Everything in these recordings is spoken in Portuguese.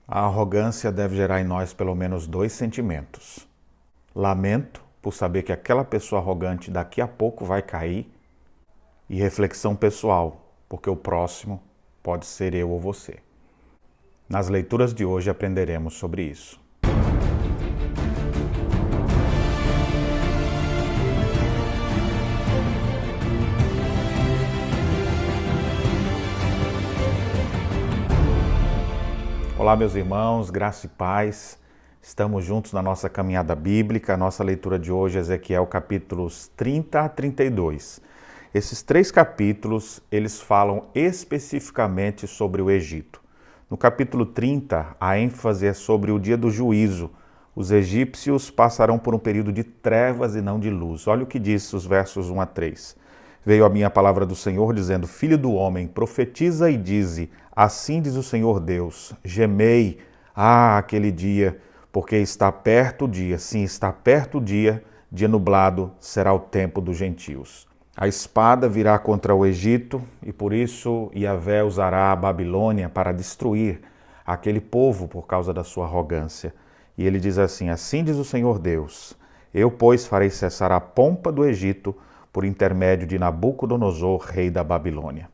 A arrogância deve gerar em nós pelo menos dois sentimentos: lamento por saber que aquela pessoa arrogante daqui a pouco vai cair, e reflexão pessoal, porque o próximo pode ser eu ou você. Nas leituras de hoje aprenderemos sobre isso. Olá, meus irmãos, graça e paz. Estamos juntos na nossa caminhada bíblica. A nossa leitura de hoje é Ezequiel capítulos 30 a 32. Esses três capítulos, eles falam especificamente sobre o Egito. No capítulo 30, a ênfase é sobre o dia do juízo. Os egípcios passarão por um período de trevas e não de luz. Olha o que diz os versos 1 a 3. Veio a minha palavra do Senhor, dizendo: Filho do homem, profetiza e dize: assim diz o Senhor Deus, gemei, aquele dia, porque está perto o dia, sim, está perto o dia nublado será o tempo dos gentios. A espada virá contra o Egito, e por isso Yahvé usará a Babilônia para destruir aquele povo por causa da sua arrogância. E ele diz assim: assim diz o Senhor Deus, eu, pois, farei cessar a pompa do Egito por intermédio de Nabucodonosor, rei da Babilônia.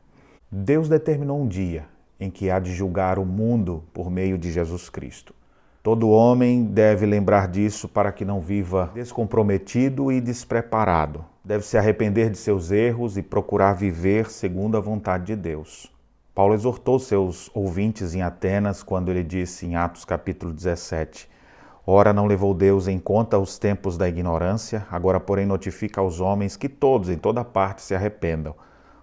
Deus determinou um dia em que há de julgar o mundo por meio de Jesus Cristo. Todo homem deve lembrar disso para que não viva descomprometido e despreparado. Deve se arrepender de seus erros e procurar viver segundo a vontade de Deus. Paulo exortou seus ouvintes em Atenas quando ele disse em Atos capítulo 17: Ora, não levou Deus em conta os tempos da ignorância, agora, porém, notifica aos homens que todos, em toda parte, se arrependam,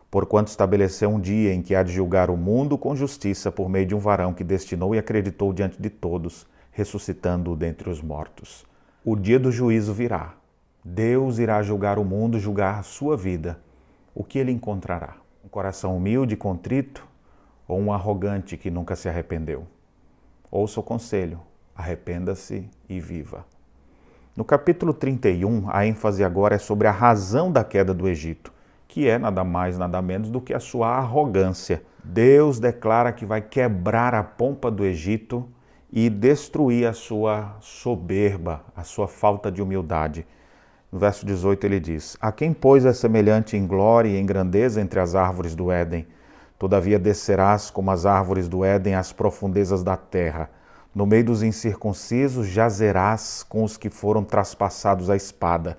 porquanto estabeleceu um dia em que há de julgar o mundo com justiça por meio de um varão que destinou e acreditou diante de todos, ressuscitando-o dentre os mortos. O dia do juízo virá. Deus irá julgar o mundo, julgar a sua vida. O que ele encontrará? Um coração humilde e contrito ou um arrogante que nunca se arrependeu? Ouça o conselho: arrependa-se e viva. No capítulo 31, a ênfase agora é sobre a razão da queda do Egito, que é nada mais, nada menos do que a sua arrogância. Deus declara que vai quebrar a pompa do Egito e destruir a sua soberba, a sua falta de humildade. No verso 18 ele diz: a quem, pois, é semelhante em glória e em grandeza entre as árvores do Éden? Todavia descerás como as árvores do Éden às profundezas da terra. No meio dos incircuncisos jazerás com os que foram traspassados à espada.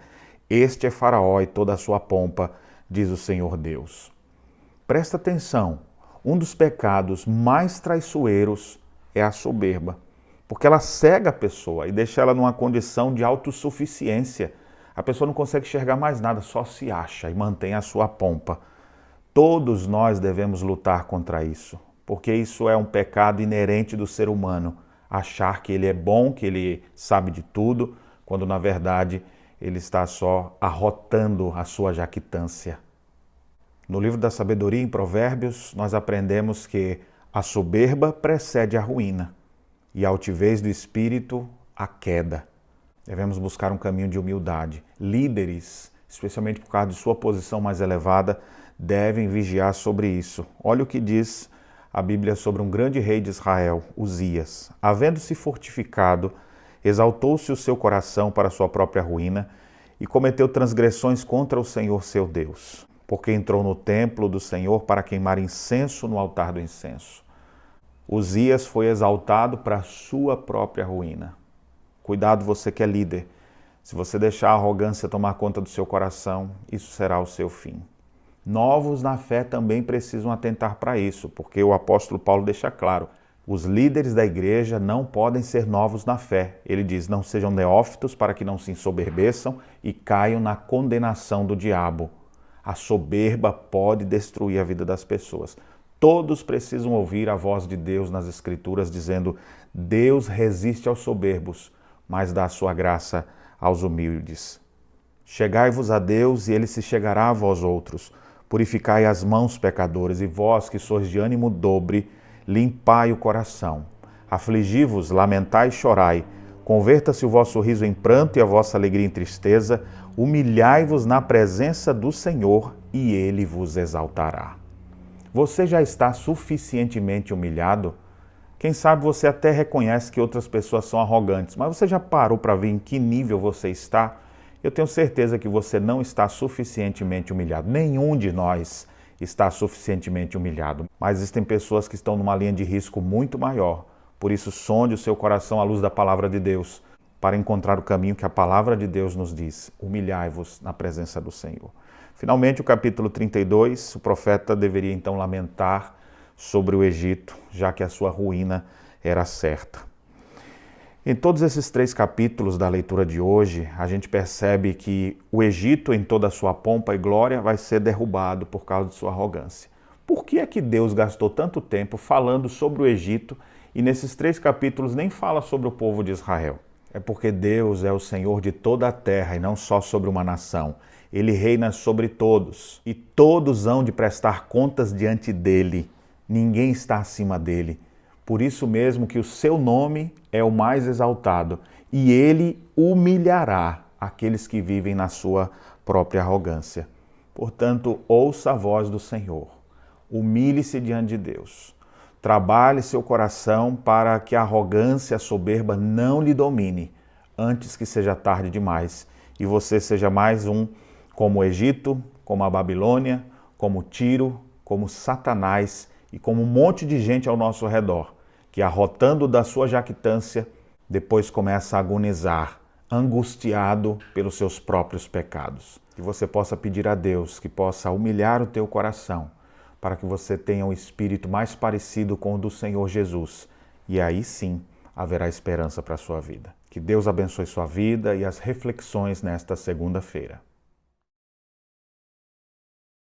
Este é Faraó e toda a sua pompa, diz o Senhor Deus. Presta atenção, um dos pecados mais traiçoeiros é a soberba, porque ela cega a pessoa e deixa ela numa condição de autossuficiência. A pessoa não consegue enxergar mais nada, só se acha e mantém a sua pompa. Todos nós devemos lutar contra isso, porque isso é um pecado inerente do ser humano, achar que ele é bom, que ele sabe de tudo, quando na verdade ele está só arrotando a sua jactância. No livro da sabedoria, em Provérbios, nós aprendemos que a soberba precede a ruína e a altivez do espírito a queda. Devemos buscar um caminho de humildade. Líderes, especialmente por causa de sua posição mais elevada, devem vigiar sobre isso. Olha o que diz a Bíblia sobre um grande rei de Israel, Uzias. Havendo-se fortificado, exaltou-se o seu coração para sua própria ruína e cometeu transgressões contra o Senhor seu Deus, porque entrou no templo do Senhor para queimar incenso no altar do incenso. Uzias foi exaltado para a sua própria ruína. Cuidado, você que é líder. Se você deixar a arrogância tomar conta do seu coração, isso será o seu fim. Novos na fé também precisam atentar para isso, porque o apóstolo Paulo deixa claro: os líderes da igreja não podem ser novos na fé. Ele diz: não sejam neófitos para que não se ensoberbeçam e caiam na condenação do diabo. A soberba pode destruir a vida das pessoas. Todos precisam ouvir a voz de Deus nas Escrituras dizendo: Deus resiste aos soberbos, mas dá a sua graça aos humildes. Chegai-vos a Deus e ele se chegará a vós outros. Purificai as mãos, pecadores, e vós que sois de ânimo dobre, limpai o coração. Afligi-vos, lamentai e chorai. Converta-se o vosso riso em pranto e a vossa alegria em tristeza. Humilhai-vos na presença do Senhor e ele vos exaltará. Você já está suficientemente humilhado? Quem sabe você até reconhece que outras pessoas são arrogantes, mas você já parou para ver em que nível você está? Eu tenho certeza que você não está suficientemente humilhado. Nenhum de nós está suficientemente humilhado. Mas existem pessoas que estão numa linha de risco muito maior. Por isso, sonde o seu coração à luz da palavra de Deus, para encontrar o caminho que a palavra de Deus nos diz. Humilhai-vos na presença do Senhor. Finalmente, o capítulo 32, o profeta deveria então lamentar sobre o Egito, já que a sua ruína era certa. Em todos esses 3 capítulos da leitura de hoje, a gente percebe que o Egito, em toda a sua pompa e glória, vai ser derrubado por causa de sua arrogância. Por que é que Deus gastou tanto tempo falando sobre o Egito e nesses 3 capítulos nem fala sobre o povo de Israel? É porque Deus é o Senhor de toda a terra e não só sobre uma nação. Ele reina sobre todos e todos hão de prestar contas diante dele. Ninguém está acima dele. Por isso mesmo que o seu nome é o mais exaltado e ele humilhará aqueles que vivem na sua própria arrogância. Portanto, ouça a voz do Senhor. Humilhe-se diante de Deus. Trabalhe seu coração para que a arrogância e a soberba não lhe domine, antes que seja tarde demais e você seja mais um como o Egito, como a Babilônia, como Tiro, como Satanás e como um monte de gente ao nosso redor, que arrotando da sua jactância, depois começa a agonizar, angustiado pelos seus próprios pecados. Que você possa pedir a Deus que possa humilhar o teu coração, para que você tenha um espírito mais parecido com o do Senhor Jesus. E aí sim haverá esperança para a sua vida. Que Deus abençoe sua vida e as reflexões nesta segunda-feira.